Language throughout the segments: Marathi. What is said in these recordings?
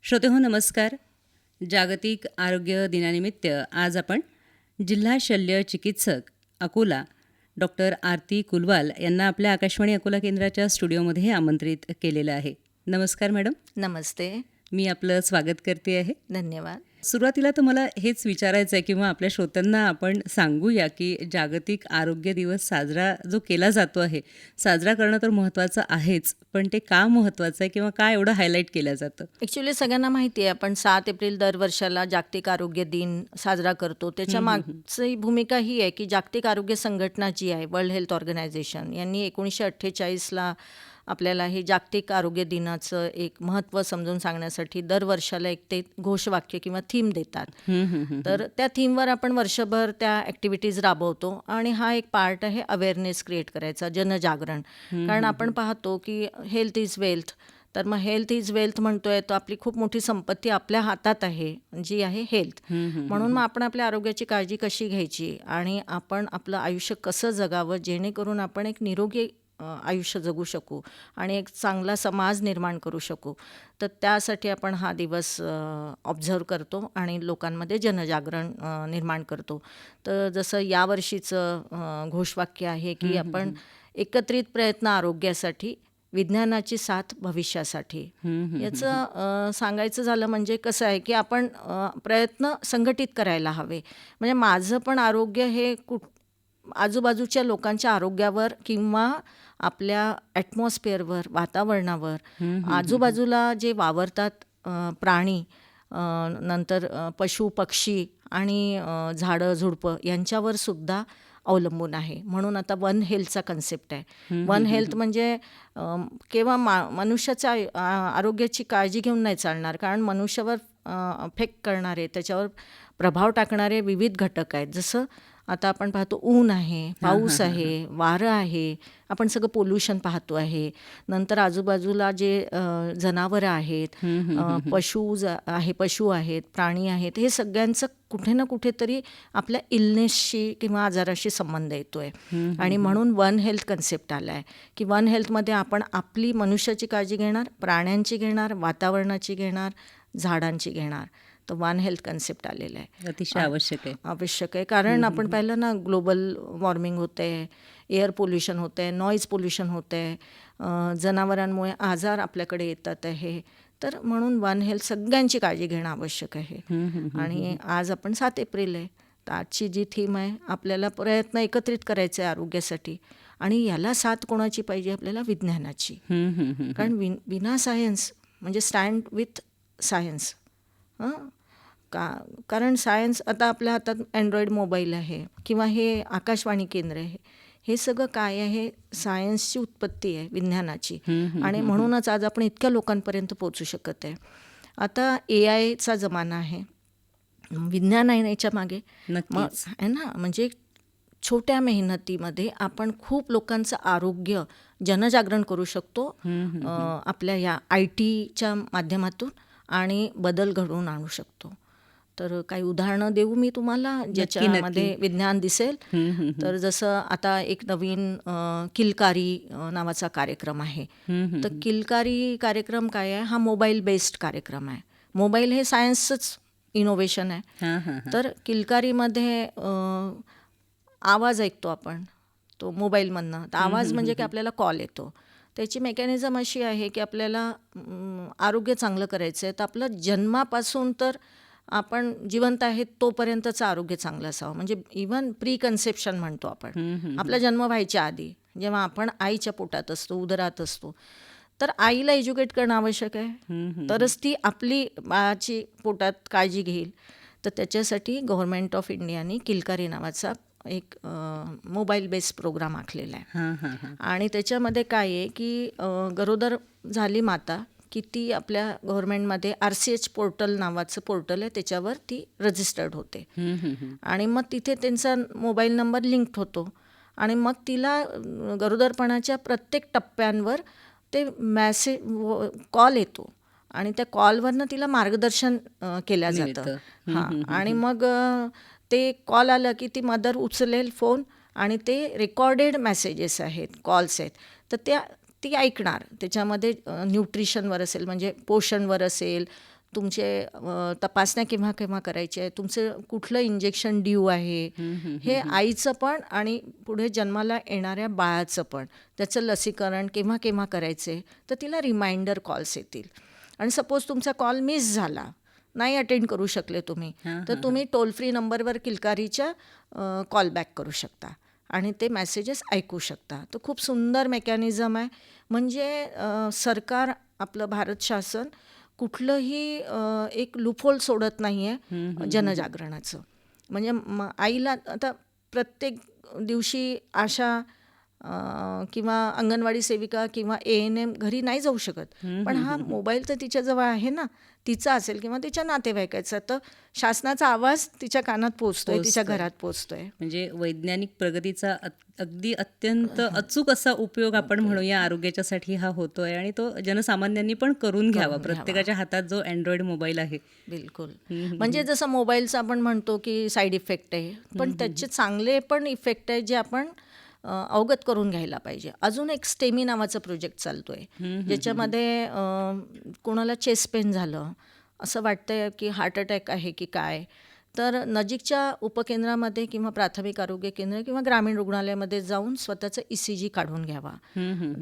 श्रोतेहो नमस्कार. जागतिक आरोग्य दिनानिमित्त आज आपण जिल्हा शल्य चिकित्सक अकोला डॉक्टर आरती कुलवाल यांना आपल्या आकाशवाणी अकोला केंद्राच्या स्टुडिओमध्ये आमंत्रित केलेलं आहे. नमस्कार मॅडम, नमस्ते. मी आपलं स्वागत करते आहे. धन्यवाद. सुरुवातीला तर मला हेच विचारायचं आहे किंवा आपल्या श्रोत्यांना आपण सांगूया की जागतिक आरोग्य दिवस साजरा जो केला जातो आहे, साजरा करणं तर महत्त्वाचं आहेच, पण ते का महत्त्वाचं आहे किंवा का एवढं हायलाईट केलं जातं? ॲक्च्युली सगळ्यांना माहिती आहे आपण 7 एप्रिल दरवर्षाला जागतिक आरोग्य दिन साजरा करतो. त्याच्या मागची भूमिका ही आहे की जागतिक आरोग्य संघटना जी आहे, वर्ल्ड हेल्थ ऑर्गनायझेशन, यांनी 1948ला आपल्याला हे जागतिक आरोग्य दिनाचं एक महत्त्व समजून सांगण्यासाठी दरवर्षाला एक ते घोषवाक्य किंवा थीम देतात. तर त्या थीमवर आपण वर्षभर त्या ॲक्टिव्हिटीज राबवतो आणि हा एक पार्ट आहे अवेअरनेस क्रिएट करायचा, जनजागरण. कारण आपण पाहतो की हेल्थ इज वेल्थ. तर मग हेल्थ इज वेल्थ म्हणतोय, तर आपली खूप मोठी संपत्ती आपल्या हातात आहे, जी आहे हेल्थ. म्हणून मग आपण आपल्या आरोग्याची काळजी कशी घ्यायची आणि आपण आपलं आयुष्य कसं जगावं जेणेकरून आपण एक निरोगी आयुष्य जगू शकू आणि एक चांगला समाज निर्माण करू शकू. तर त्यासाठी आपण हा दिवस ऑब्झर्व करतो आणि लोकांमध्ये जनजागरण निर्माण करतो. तर जसं यावर्षीचं घोषवाक्य आहे की आपण एकत्रित प्रयत्न आरोग्यासाठी, विज्ञानाची साथ भविष्यासाठी. याचं सांगायचं झालं म्हणजे कसं आहे की आपण प्रयत्न संघटित करायला हवे. म्हणजे माझं पण आरोग्य हे आजूबाजूच्या लोकांच्या आरोग्यावर किंवा आपल्या ॲटमॉस्फिअरवर, वातावरणावर, आजूबाजूला जे वावरतात प्राणी, नंतर पशु पक्षी आणि झाडं झुडपं यांच्यावर सुद्धा अवलंबून आहे. म्हणून आता वन हेल्थचा कन्सेप्ट आहे. वन हेल्थ म्हणजे केवळ मनुष्याच्या आरोग्याची काळजी घेऊन नाही चालणार, कारण मनुष्यावर अफेक्ट करणारे, त्याच्यावर प्रभाव टाकणारे विविध घटक आहेत. जसं आता आपण पाहतो ऊन आहे, पाऊस आहे, वारं आहे, आपण सगळं पोल्युशन पाहतो आहे. नंतर आजूबाजूला जे जनावरं आहेत, पशु आहेत, प्राणी आहेत, हे सगळ्यांचं कुठे ना कुठेतरी आपल्या इलनेसशी किंवा आजाराशी संबंध येतो आहे. आणि म्हणून वन हेल्थ कन्सेप्ट आला आहे की वन हेल्थमध्ये आपण आपली मनुष्याची काळजी घेणार, प्राण्यांची घेणार, वातावरणाची घेणार, झाडांची घेणार. तर वन हेल्थ कन्सेप्ट आलेला आहे. अतिशय आवश्यक आहे. कारण आपण पाहिलं ना, ग्लोबल वॉर्मिंग होते आहे, एअर पोल्युशन होतं आहे, नॉईज पोल्युशन होतं आहे, जनावरांमुळे आजार आपल्याकडे येतात आहे. तर म्हणून वन हेल्थ सगळ्यांची काळजी घेणं आवश्यक आहे. आणि आज आपण 7 एप्रिल आहे, तर आजची जी थीम आहे, आपल्याला प्रयत्न एकत्रित करायचे आहे आरोग्यासाठी. आणि याला साथ कोणाची पाहिजे? आपल्याला विज्ञानाची. कारण विना सायन्स म्हणजे स्टँड विथ सायन्स. कारण सायन्स, आता आपल्या हातात अँड्रॉईड मोबाईल आहे किंवा हे आकाशवाणी केंद्र आहे, हे सगळं काय आहे? सायन्सची उत्पत्ती आहे, विज्ञानाची. आणि म्हणूनच आज आपण इतक्या लोकांपर्यंत पोहोचू शकत आहे. आता AI चा जमाना आहे, विज्ञान आहे याच्या मागे, मग आहे ना. म्हणजे छोट्या मेहनतीमध्ये आपण खूप लोकांचं आरोग्य जनजागरण करू शकतो आपल्या या IT च्या माध्यमातून आणि बदल घडवून आणू शकतो. तर काही उदाहरणं देऊ मी तुम्हाला ज्याच्यामध्ये विज्ञान दिसेल. तर जसं आता एक नवीन किलकारी नावाचा कार्यक्रम आहे. तर किलकारी कार्यक्रम काय आहे? हा मोबाईल बेस्ड कार्यक्रम आहे. मोबाईल हे सायन्सचंच इनोव्हेशन आहे. तर किलकारीमध्ये आवाज ऐकतो आपण तो मोबाईलमधनं. तर आवाज म्हणजे की आपल्याला कॉल येतो. त्याची मेकॅनिझम अशी आहे की आपल्याला आरोग्य चांगलं करायचं आहे, तर आपलं जन्मापासून तर आपण जिवंत आहेत तोपर्यंतचं आरोग्य चांगलं असावं. म्हणजे इव्हन प्री कन्सेप्शन म्हणतो आपण, आपला जन्म व्हायच्या आधी, जेव्हा आपण आईच्या पोटात असतो, उदरात असतो, तर आईला एज्युकेट करणं आवश्यक आहे. तरच ती आपली बाळाची पोटात काळजी घेईल. तर त्याच्यासाठी गव्हर्नमेंट ऑफ इंडियाने किलकारी नावाचा एक मोबाईल बेस्ड प्रोग्राम आखलेला आहे. आणि त्याच्यामध्ये काय आहे की गरोदर झाली माता की ती आपल्या गव्हर्नमेंटमध्ये RCH पोर्टल नावाचं पोर्टल आहे, त्याच्यावर ती रजिस्टर्ड होते. आणि मग तिथे त्यांचा मोबाईल नंबर लिंक्ड होतो आणि मग तिला गरोदरपणाच्या प्रत्येक टप्प्यांवर ते कॉल येतो आणि त्या कॉलवरनं तिला मार्गदर्शन केलं जातं. आणि मग ते कॉल आलं की ती मदर उचलेल फोन आणि ते रेकॉर्डेड मेसेजेस आहेत, कॉल्स आहेत, तर ती ऐकणार. त्याच्यामध्ये न्यूट्रिशनवर असेल, म्हणजे पोषणवर असेल, तुमचे तपासण्या केव्हा केव्हा करायचे आहे, तुमचं कुठलं इंजेक्शन ड्यू आहे, हे आईचं पण आणि पुढे जन्माला येणाऱ्या बाळाचं पण, त्याचं लसीकरण केव्हा केव्हा करायचं आहे, तर तिला रिमाइंडर कॉल्स येतील. आणि सपोज तुमचा कॉल मिस झाला, नाही अटेंड करू शकले तुम्ही, तर तुम्ही टोल फ्री नंबरवर किलकारीच्या कॉल बॅक करू शकता आणि ते मेसेजेस ऐकू शकता. तर खूप सुंदर मेकॅनिझम आहे. म्हणजे सरकार, आपलं भारत शासन कुठलंही एक लूपहोल सोडत नाही आहे जनजागरणाचं. म्हणजे आईला आता प्रत्येक दिवशी आशा किंवा अंगणवाडी सेविका किंवा ANM घरी नाही जाऊ शकत, पण हा मोबाईल तर तिच्याजवळ आहे ना, तिचा असेल किंवा तिच्या नातेवाईकाचा, तर शासनाचा आवाज तिच्या कानात पोचतोय, तिच्या घरात पोचतोय. म्हणजे वैज्ञानिक प्रगतीचा अगदी अत्यंत अचूक असा उपयोग आपण म्हणूया आरोग्याच्यासाठी हा होतोय आणि तो जनसामान्यांनी पण करून घ्यावा. प्रत्येकाच्या हातात जो अँड्रॉइड मोबाईल आहे. बिलकुल. म्हणजे जसं मोबाईलचं आपण म्हणतो की साईड इफेक्ट आहे, पण त्याचे चांगले पण इफेक्ट आहे जे आपण अवगत करून घ्यायला पाहिजे. अजून एक स्टेमी नावाचा प्रोजेक्ट चालतोय, ज्याच्यामध्ये कोणाला चेस्ट पेन झालं, असं वाटतंय की हार्ट अटॅक आहे की काय, तर नजीकच्या उपकेंद्रामध्ये किंवा प्राथमिक आरोग्य केंद्र किंवा ग्रामीण रुग्णालयामध्ये जाऊन स्वतःचं ECG काढून घ्यावा.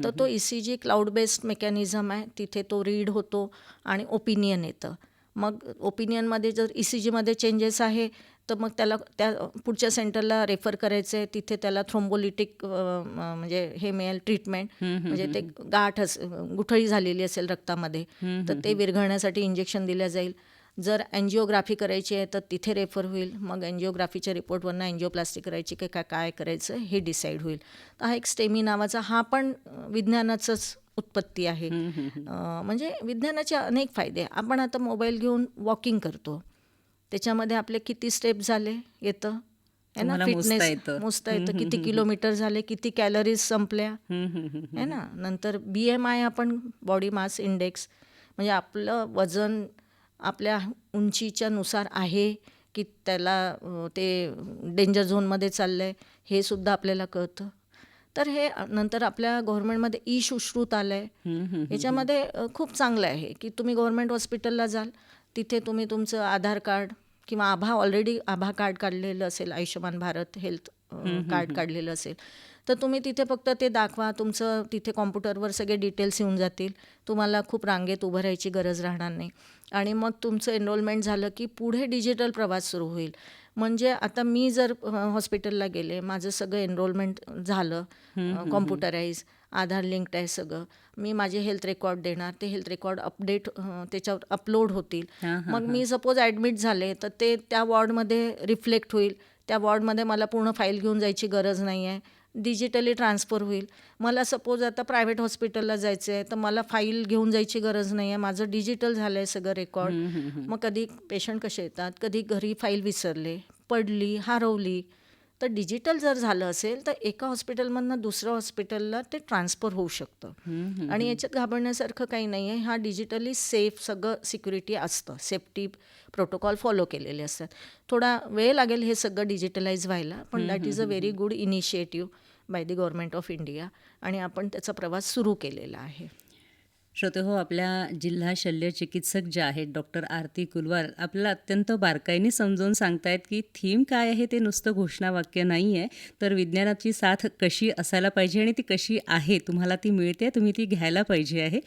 तर तो ECG क्लाउड बेस्ड मेकॅनिझम आहे. तिथे तो रीड होतो आणि ओपिनियन येतं. मग ओपिनियनमध्ये जर ECGमध्ये चेंजेस आहे तर मग त्याला त्या पुढच्या सेंटरला रेफर करायचं आहे. तिथे त्याला थ्रोम्बोलिटिक म्हणजे हे मिळेल ट्रीटमेंट. म्हणजे ते गुठळी झालेली असेल रक्तामध्ये तर ते विरघळण्यासाठी इंजेक्शन दिलं जाईल. जर अँजिओग्राफी करायची आहे तर तिथे रेफर होईल. मग अँजिओग्राफीच्या रिपोर्टवरनं अँजिओप्लास्टी करायची की काय करायचं हे डिसाईड होईल. तर हा एक स्टेमी नावाचा, हा पण विज्ञानाचंच उत्पत्ती आहे. म्हणजे विज्ञानाचे अनेक फायदे. आपण आता मोबाईल घेऊन वॉकिंग करतो, त्याच्यामध्ये आपले किती स्टेप झाले येतं आहे ना, फिटनेस मोजता येतं, किती किलोमीटर झाले, किती कॅलरीज संपल्या आहे ना. नंतर BMI, आपण बॉडी मास इंडेक्स, म्हणजे आपलं वजन आपल्या उंचीच्या नुसार आहे की त्याला ते डेंजर झोनमध्ये चाललं आहे, हे सुद्धा आपल्याला कळतं. तर हे नंतर आपल्या गव्हर्नमेंटमध्ये ई-सुश्रुत आलं आहे. याच्यामध्ये खूप चांगलं आहे की तुम्ही गव्हर्नमेंट हॉस्पिटलला जाल, तिथे तुम्ही तुमचं आधार कार्ड किंवा ऑलरेडी आभा कार्ड काढलेलं असेल, आयुष्यमान भारत हेल्थ कार्ड काढलेलं असेल, तर तुम्ही तिथे फक्त ते दाखवा, तुमचं तिथे कॉम्प्युटरवर सगळे डिटेल्स येऊन जातील. तुम्हाला खूप रांगेत उभं राहायची गरज राहणार नाही. आणि मग तुमचं एनरोलमेंट झालं की पुढे डिजिटल प्रवास सुरू होईल. म्हणजे आता मी जर हॉस्पिटलला गेले, माझं सगळं एनरोलमेंट झालं, कॉम्प्युटराईज, आधार लिंक्ड आहे सगळं, मी माझे हेल्थ रेकॉर्ड देणार, ते हेल्थ रेकॉर्ड अपडेट त्याच्यावर अपलोड होतील. मग मी सपोज ॲडमिट झाले तर ते त्या वॉर्डमध्ये रिफ्लेक्ट होईल. त्या वॉर्डमध्ये मला पूर्ण फाईल घेऊन जायची गरज नाही आहे, डिजिटली ट्रान्सफर होईल. मला सपोज आता प्रायव्हेट हॉस्पिटलला जायचं आहे तर मला फाईल घेऊन जायची गरज नाही आहे, माझं डिजिटल झालं आहे सगळं रेकॉर्ड. मग कधी पेशंट कसे येतात, कधी घरी फाईल विसरले, पडली, हरवली, तर डिजिटल जर झालं असेल तर एका हॉस्पिटलमधनं दुसऱ्या हॉस्पिटलला ते ट्रान्सफर होऊ शकतं. आणि याच्यात घाबरण्यासारखं काही नाही आहे. हा डिजिटली सेफ, सगळं सिक्युरिटी असतं, सेफ्टी प्रोटोकॉल फॉलो केलेले असतात. थोडा वेळ लागेल हे सगळं डिजिटलाइज व्हायला, पण that is a very good initiative by the government of India आणि आपण त्याचा प्रवास सुरू केलेला आहे. श्रोतेहो, आपल्या जिल्हा शल्य चिकित्सक ज्या आहेत डॉक्टर आरती कुलवाल, आपल्याला अत्यंत बारकाईने समजावून सांगतायत की थीम काय आहे ते नुसतं घोषणावाक्य नाही आहे, तर विज्ञानाची साथ कशी असायला पाहिजे आणि ती कशी आहे, तुम्हाला ती मिळते, तुम्ही ती घ्यायला पाहिजे आहे.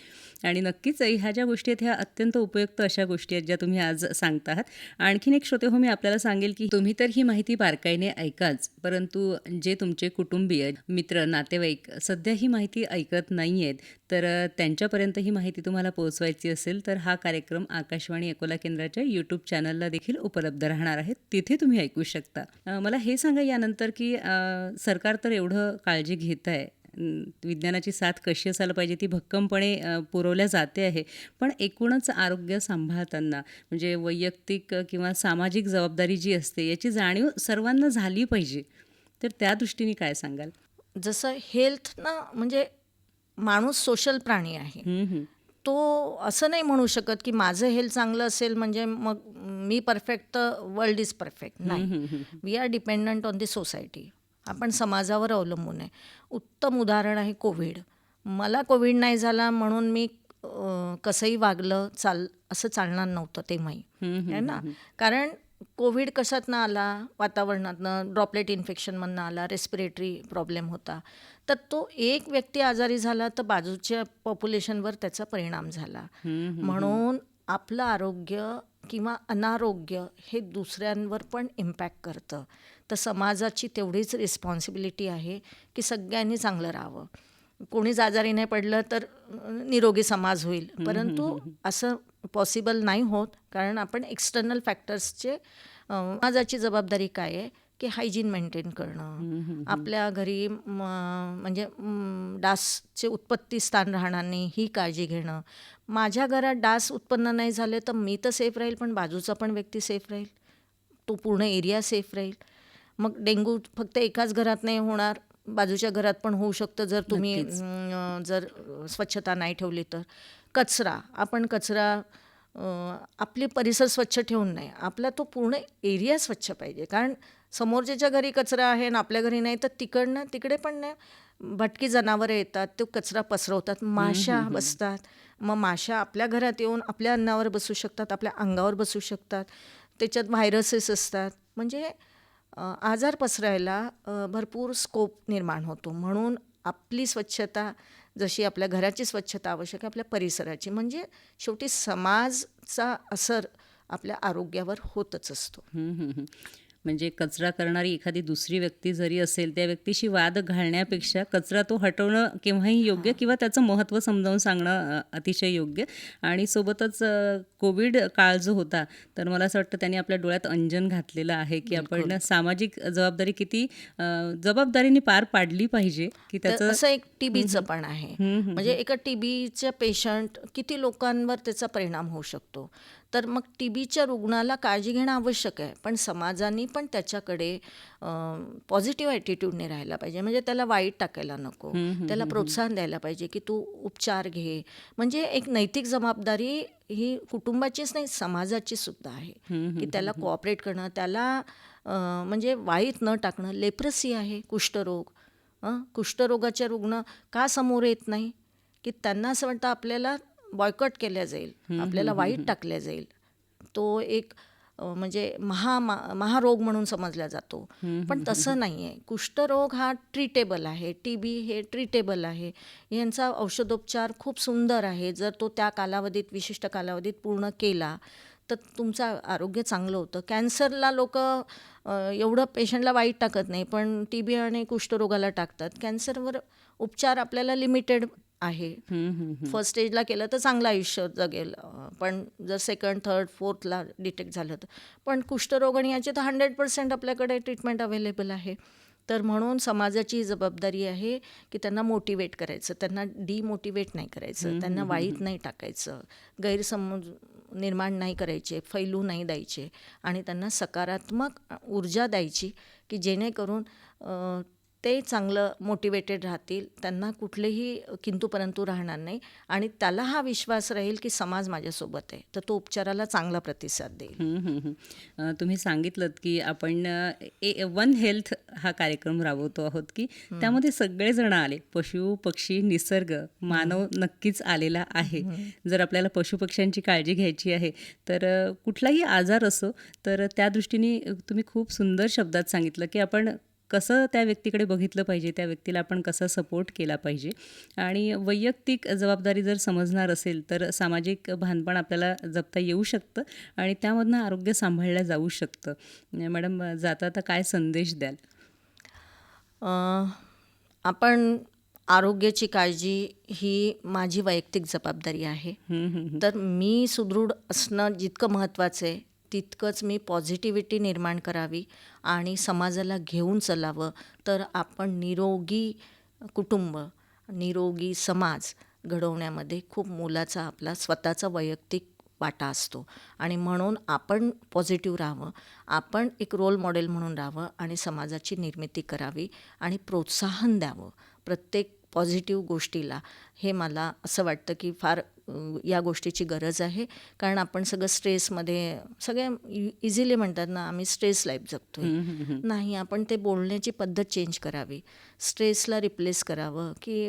आणि नक्कीच ह्या ज्या गोष्टी आहेत ह्या अत्यंत उपयुक्त अशा गोष्टी आहेत ज्या तुम्ही आज सांगता आहात. आणखीन एक श्रोतेहो, मी आपल्याला सांगेल की तुम्ही तर ही माहिती बारकाईने ऐकाच, परंतु जे तुमचे कुटुंबीय, मित्र, नातेवाईक सध्या ही माहिती ऐकत नाही आहेत, तर त्यांच्यापर्यंत ही माहिती तुम्हाला पोहोचवायची असेल तर हा कार्यक्रम आकाशवाणी अकोला केंद्राच्या यूट्यूब चॅनलला देखील उपलब्ध राहणार आहे, तिथे तुम्ही ऐकू शकता. मला हे सांगा यानंतर की सरकार तर एवढं काळजी घेत आहे, विज्ञानाची साथ कशी असायला पाहिजे ती भक्कमपणे पुरवल्या जाते आहे, पण एकूणच आरोग्य सांभाळताना म्हणजे वैयक्तिक किंवा सामाजिक जबाबदारी जी असते याची जाणीव सर्वांना झाली पाहिजे, तर त्या दृष्टीने काय सांगाल? जसं हेल्थ ना, म्हणजे माणूस सोशल प्राणी आहे. तो असं नाही म्हणू शकत की माझं हेल्थ चांगलं असेल म्हणजे मग मी परफेक्ट तर वर्ल्ड इज परफेक्ट. नाही, we are dependent on the society. आपण समाजावर अवलंबून आहे. उत्तम उदाहरण आहे कोविड. मला कोविड नाही झाला म्हणून मी कसंही वागलं असं चालणार नव्हतं तेव्हाही, आहे ना. कारण कोविड कशातनं आला, वातावरणातनं, ड्रॉपलेट इन्फेक्शनमधनं आला, रेस्पिरेटरी प्रॉब्लेम होता. तर तो एक व्यक्ती आजारी झाला तर बाजूच्या पॉप्युलेशनवर त्याचा परिणाम झाला. म्हणून आपलं आरोग्य किंवा अनारोग्य हे दुसऱ्यांवर पण इम्पॅक्ट करतं. तर समाजाची तेवढीच रिस्पॉन्सिबिलिटी आहे की सगळ्यांनी चांगलं राहावं. कोणीच आजारी नाही पडलं तर निरोगी समाज होईल, परंतु असं पॉसिबल नाही होत. कारण आपण एक्सटर्नल फॅक्टर्सचे समाजाची जबाबदारी काय आहे की हायजीन मेंटेन करणं, आपल्या घरी म्हणजे डासचे उत्पत्ती स्थान राहणार नाही ही काळजी घेणं. माझ्या घरात डास उत्पन्न नाही झाले तर मी तर सेफ राहील, पण बाजूचा पण व्यक्ती सेफ राहील, तो पूर्ण एरिया सेफ राहील. मग डेंग्यू फक्त एकाच घरात नाही होणार, बाजूच्या घरात पण होऊ शकतं जर तुम्ही जर स्वच्छता नाही ठेवली तर. कचरा, आपण कचरा आपली परिसर स्वच्छ ठेवून नाही, आपला तो पूर्ण एरिया स्वच्छ पाहिजे. कारण समोरच्याच्या घरी कचरा आहे आणि आपल्या घरी नाही तर तिकडनं तिकडे पण नाही, भटकी जनावरं येतात, तो कचरा पसरवतात, माशा बसतात. मग माशा आपल्या घरात येऊन आपल्या अन्नावर बसू शकतात, आपल्या अंगावर बसू शकतात, त्याच्यात व्हायरसेस असतात. म्हणजे आजार पसरायला भरपूर स्कोप निर्माण होतो. म्हणून आपली स्वच्छता, जशी आपल्या घराची स्वच्छता आवश्यक आहे, आपल्या परिसराची, म्हणजे शेवटी समाजचा असर आपल्या आरोग्यावर होतच असतो. म्हणजे कचरा करणारी एखादी दुसरी व्यक्ती जरी असेल, त्या व्यक्तीशी वाद घालण्यापेक्षा कचरा तो हटवणं केव्हाही योग्य किंवा त्याचं महत्त्व समजावून सांगणं अतिशय योग्य. आणि सोबतच कोविड काळ जो होता, तर मला असं वाटतं त्यांनी आपल्या डोळ्यात अंजन घातलेलं आहे की आपण सामाजिक जबाबदारी किती जबाबदारीने पार पाडली पाहिजे की तर त्याचं असं एक टीबीचं पण आहे. म्हणजे एका टीबीच्या पेशंट किती लोकांवर त्याचा परिणाम होऊ शकतो. तर मग टीबीच्या रुग्णाला काळजी घेणं आवश्यक आहे, पण समाजाने पण त्याच्याकडे पॉझिटिव्ह ॲटिट्यूडने राहायला पाहिजे. म्हणजे त्याला वाईट टाकायला नको, त्याला प्रोत्साहन द्यायला पाहिजे की तू उपचार घे. म्हणजे एक नैतिक जबाबदारी ही कुटुंबाचीच नाही, समाजाची सुद्धा आहे की त्याला कोऑपरेट करणं, त्याला म्हणजे वाईट न टाकणं. लेप्रसी आहे, कुष्ठरोग, कुष्ठरोगाचे रुग्ण का समोर येत नाही की त्यांना असं वाटतं आपल्याला बॉयकॉट केल्या जाईल, आपल्याला वाईट टाकल्या जाईल. तो एक म्हणजे महारोग म्हणून समजला जातो, पण तसं नाही आहे. कुष्ठरोग हा ट्रीटेबल आहे, टीबी हे ट्रीटेबल आहे. यांचा औषधोपचार खूप सुंदर आहे. जर तो त्या कालावधीत, विशिष्ट कालावधीत पूर्ण केला तर तुमचं आरोग्य चांगलं होतं. कॅन्सरला लोक एवढं पेशंटला वाईट टाकत नाही, पण टीबी आणि कुष्ठरोगाला टाकतात. कॅन्सरवर उपचार आपल्याला लिमिटेड आहे. फर्स्ट स्टेजला केलं तर चांगलं आयुष्य जगेल, पण जर सेकंड, थर्ड, फोर्थला डिटेक्ट झालं तर. पण कुष्ठरोग आणि याचे तर 100% आपल्याकडे ट्रीटमेंट अवेलेबल आहे. तर म्हणून समाजाची ही जबाबदारी आहे की त्यांना मोटिवेट करायचं, त्यांना डिमोटिवेट नाही करायचं, त्यांना वाईट नाही टाकायचं, गैरसमज निर्माण नाही करायचे, फैलू नाही द्यायचे, आणि त्यांना सकारात्मक ऊर्जा द्यायची की जेणेकरून ते चांगलं मोटिवेटेड राहतील, त्यांना कुठलेही किंतु परंतु राहणार नाही, आणि त्याला हा विश्वास राहील की समाज माझ्यासोबत आहे, तर तो उपचाराला चांगला प्रतिसाद देईल. तुम्ही सांगितलं की आपण वन हेल्थ हा कार्यक्रम राबवतो आहोत की त्यामध्ये सगळेजण आले, पशु पक्षी निसर्ग, मानव नक्कीच आलेला आहे. जर आपल्याला पशुपक्ष्यांची काळजी घ्यायची आहे तर कुठलाही आजार असो, तर त्या दृष्टीने तुम्ही खूप सुंदर शब्दात सांगितलं की आपण कसं त्या व्यक्तीकडे बघितलं पाहिजे, त्या व्यक्तीला आपण कसा सपोर्ट केला पाहिजे. आणि वैयक्तिक जबाबदारी जर समजणार असेल तर सामाजिक भान पण आपल्याला जपता येऊ शकतं आणि त्यामधनं आरोग्य सांभाळलं जाऊ शकतं. मॅडम, जाता आता काय संदेश द्याल? आपण आरोग्याची काळजी ही माझी वैयक्तिक जबाबदारी आहे. तर मी सुदृढ असणं जितकं महत्त्वाचं आहे, तितकंच मी पॉझिटिव्हिटी निर्माण करावी आणि समाजाला घेऊन चालावं. तर आपण निरोगी कुटुंब, निरोगी समाज घडवण्यामध्ये खूप मोलाचा आपला स्वतःचा वैयक्तिक वाटा असतो. आणि म्हणून आपण पॉझिटिव्ह राहावं, आपण एक रोल मॉडेल म्हणून राहावं आणि समाजाची निर्मिती करावी आणि प्रोत्साहन द्यावं प्रत्येक पॉझिटिव्ह गोष्टीला. हे मला असं वाटतं की फार या गोष्टीची गरज आहे. कारण आपण सगळं स्ट्रेसमध्ये, सगळे इझिली म्हणतात ना आम्ही स्ट्रेस लाईफ जगतो आहे. नाही, आपण ते बोलण्याची पद्धत चेंज करावी, स्ट्रेसला रिप्लेस करावं की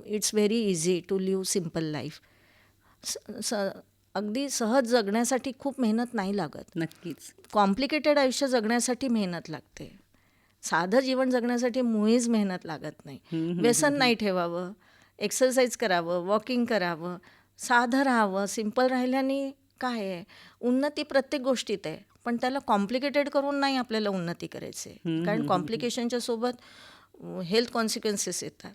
it's very easy to live simple life. अगदी सहज जगण्यासाठी खूप मेहनत नाही लागत. नक्कीच. कॉम्प्लिकेटेड आयुष्य जगण्यासाठी मेहनत लागते. साधं जीवन जगण्यासाठी मुळीच मेहनत लागत नाही. व्यसन नाही ठेवावं, एक्सरसाइज करावं, वॉकिंग करावं, साधं राहावं. सिंपल राहिल्याने काय आहे, उन्नती प्रत्येक गोष्टीत आहे, पण त्याला कॉम्प्लिकेटेड करून नाही आपल्याला उन्नती करायची आहे. कारण कॉम्प्लिकेशनच्या सोबत हेल्थ कॉन्सिक्वेन्सेस येतात.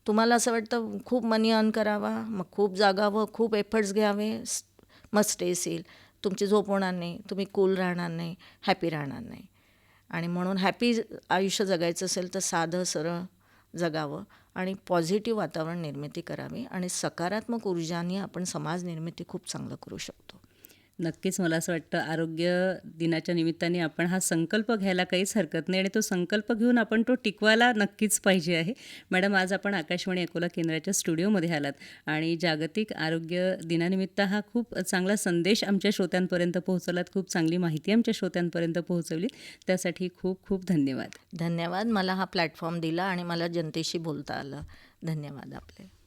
तुम्हाला असं वाटतं खूप मनी अर्न करावा, मग खूप जागावं, खूप एफर्ट्स घ्यावे, मग स्ट्रेस येईल, तुमची झोप होणार नाही, तुम्ही कूल राहणार नाही, हॅपी राहणार नाही. आणि म्हणून हॅपी आयुष्य जगायचं असेल तर साधं सरळ जगावं आणि पॉझिटिव्ह वातावरण निर्मिती करावी आणि सकारात्मक ऊर्जाने आपण समाज निर्मिती खूप चांगलं करू शकतो. नक्कीच मला असं वाटतं आरोग्य दिनाच्या निमित्ताने आपण हा संकल्प घ्यायला काहीच हरकत नाही आणि तो संकल्प घेऊन आपण तो टिकवायला नक्कीच पाहिजे आहे. मॅडम, आज आपण आकाशवाणी अकोला केंद्राच्या स्टुडिओमध्ये आलात आणि जागतिक आरोग्य दिनानिमित्त हा खूप चांगला संदेश आमच्या श्रोत्यांपर्यंत पोहोचवलात, खूप चांगली माहिती आमच्या श्रोत्यांपर्यंत पोहोचवली, त्यासाठी खूप खूप धन्यवाद. धन्यवाद. मला हा प्लॅटफॉर्म दिला आणि मला जनतेशी बोलता आलं. धन्यवाद आपले.